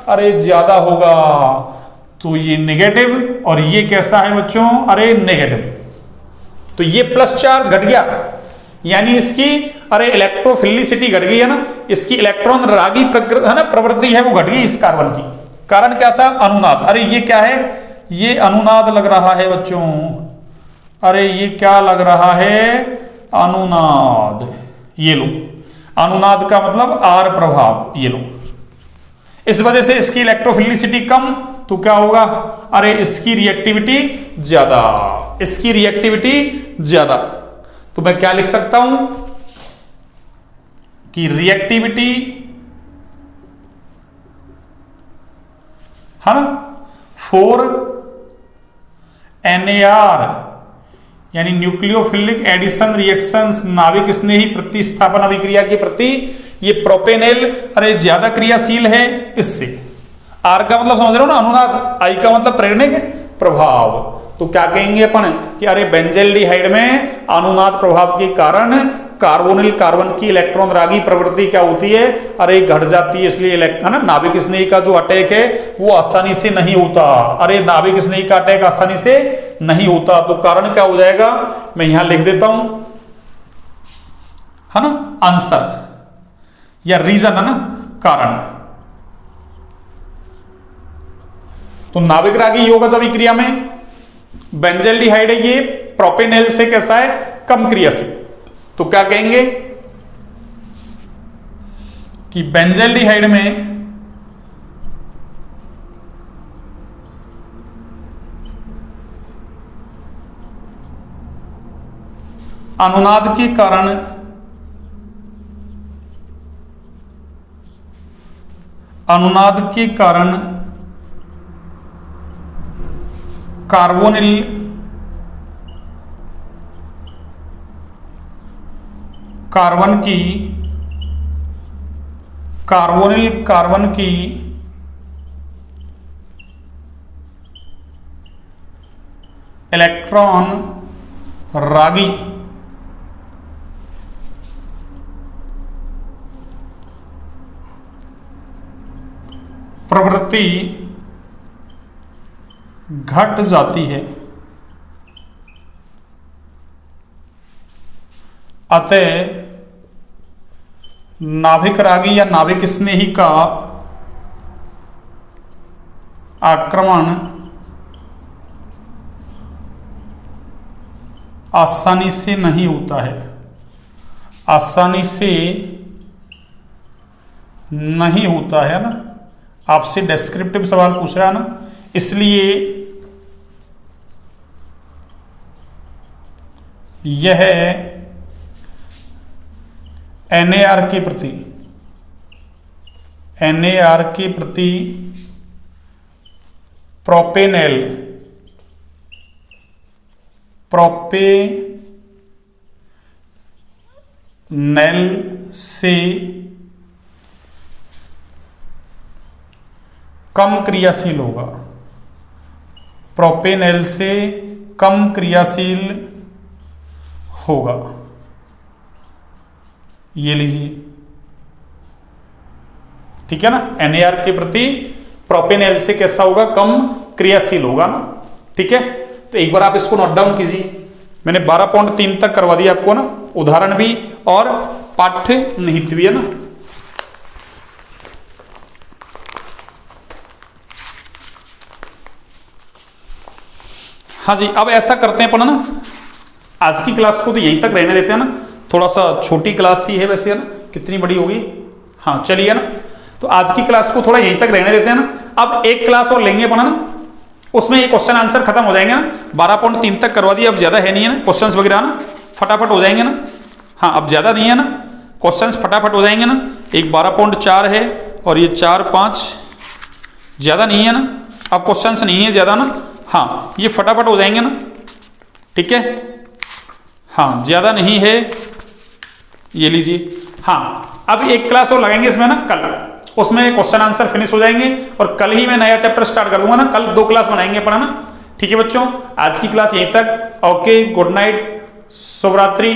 अरे ज्यादा होगा। तो ये नेगेटिव और ये कैसा है बच्चों, अरे नेगेटिव। तो ये प्लस चार्ज घट गया, यानी इसकी अरे इलेक्ट्रोफिलिसिटी घट गई है ना, इसकी इलेक्ट्रॉन रागी है ना प्रवृत्ति है वो घट गई इस कार्बन की। कारण क्या था, अनुनाद। अरे ये क्या है, ये अनुनाद लग रहा है बच्चों। अरे ये क्या लग रहा है, अनुनाद, ये लो, अनुनाद का मतलब आर प्रभाव, ये लो। इस वजह से इसकी इलेक्ट्रोफिलिसिटी कम, तो क्या होगा, अरे इसकी रिएक्टिविटी ज्यादा, इसकी रिएक्टिविटी ज्यादा। तो मैं क्या लिख सकता हूं कि रिएक्टिविटी है ना फॉर NAR यानी न्यूक्लियोफिलिक एडिशन रिएक्शंस, नाभिक स्नेही प्रतिस्थापन अभिक्रिया के प्रति ये प्रोपेनेल अरे ज्यादा क्रियाशील है इससे। आर का मतलब समझ रहे हो ना अनुनाद, आई का मतलब प्रेरणिक प्रभाव। तो क्या कहेंगे अपन कि अरे बेंजल्डिहाइड में अनुनाद प्रभाव के कारण कार्बोनिल कार्बन की इलेक्ट्रॉन रागी प्रवृत्ति क्या होती है, अरे घट जाती है, इसलिए है ना नाभिक स्नेही का जो अटैक है वो आसानी से नहीं होता। अरे नाभिक स्नेही का अटैक आसानी से नहीं होता, तो कारण क्या हो जाएगा, मैं यहां लिख देता हूं, है ना आंसर या रीजन, है ना कारण। तो नाभिक रागी यौगिक अभिक्रिया में बेंजल्डिहाइड है ये प्रोपेनेल से कैसा है, कम क्रियाशील। तो क्या कहेंगे कि बेंजल्डिहाइड में अनुनाद के कारण कार्बोनिल कार्बन की इलेक्ट्रॉन रागी प्रवृत्ति घट जाती है, अतः नाभिक रागी या नाभिक स्नेही का आक्रमण आसानी से नहीं होता है, आसानी से नहीं होता है ना। आपसे डेस्क्रिप्टिव सवाल पूछ रहा है ना, इसलिए यह NAR के प्रति प्रोपेनेल से कम क्रियाशील होगा, प्रोपेनेल से कम क्रियाशील होगा, ये लीजिए, ठीक है ना। NAR के प्रति प्रोपेनेल से कैसा होगा, कम क्रियाशील होगा ना, ठीक है। तो एक बार आप इसको नोट डाउन कीजिए, मैंने 12.3 तक करवा दिया आपको ना, उदाहरण भी और पाठ्य निहित भी, है ना। हाँ जी, अब ऐसा करते हैं अपन ना, आज की क्लास को तो यहीं तक रहने देते हैं ना, थोड़ा सा छोटी क्लास ही है वैसे, है ना, कितनी बड़ी होगी, हाँ चलिए ना। तो आज की क्लास को थोड़ा यहीं तक रहने देते हैं ना। अब एक क्लास और लेंगे अपन ना, उसमें ये क्वेश्चन आंसर खत्म हो जाएंगे ना। 12.3 तक करवा दिया, अब ज्यादा है नहीं है ना, क्वेश्चंस वगैरह ना फटाफट हो जाएंगे ना। हाँ अब ज्यादा नहीं है ना, क्वेश्चंस फटाफट हो जाएंगे ना। एक 12.4 है और ये 4-5 ज्यादा नहीं है ना, अब क्वेश्चंस नहीं है ज्यादा ना। हाँ ये फटाफट हो जाएंगे ना, ठीक है। हाँ ज्यादा नहीं है, ये लीजिए। हाँ अब एक क्लास और लगाएंगे इसमें ना कल, उसमें क्वेश्चन आंसर फिनिश हो जाएंगे और कल ही मैं नया चैप्टर स्टार्ट कर दूंगा ना। कल 2 क्लास बनाएंगे अपन ना, ठीक है बच्चों। आज की क्लास यहीं तक, ओके, गुड नाइट, शुभ रात्रि,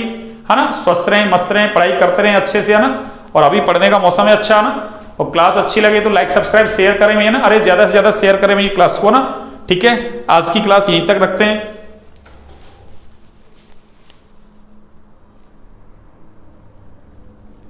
है ना। स्वस्थ रहें, मस्त रहें, पढ़ाई करते रहें अच्छे से, है ना। और अभी पढ़ने का मौसम है अच्छा, है ना। और क्लास अच्छी लगे तो लाइक सब्सक्राइब शेयर करें भैया ना, अरे ज्यादा से ज्यादा शेयर करें भैया क्लास को ना, ठीक है। आज की क्लास यहीं तक रखते हैं।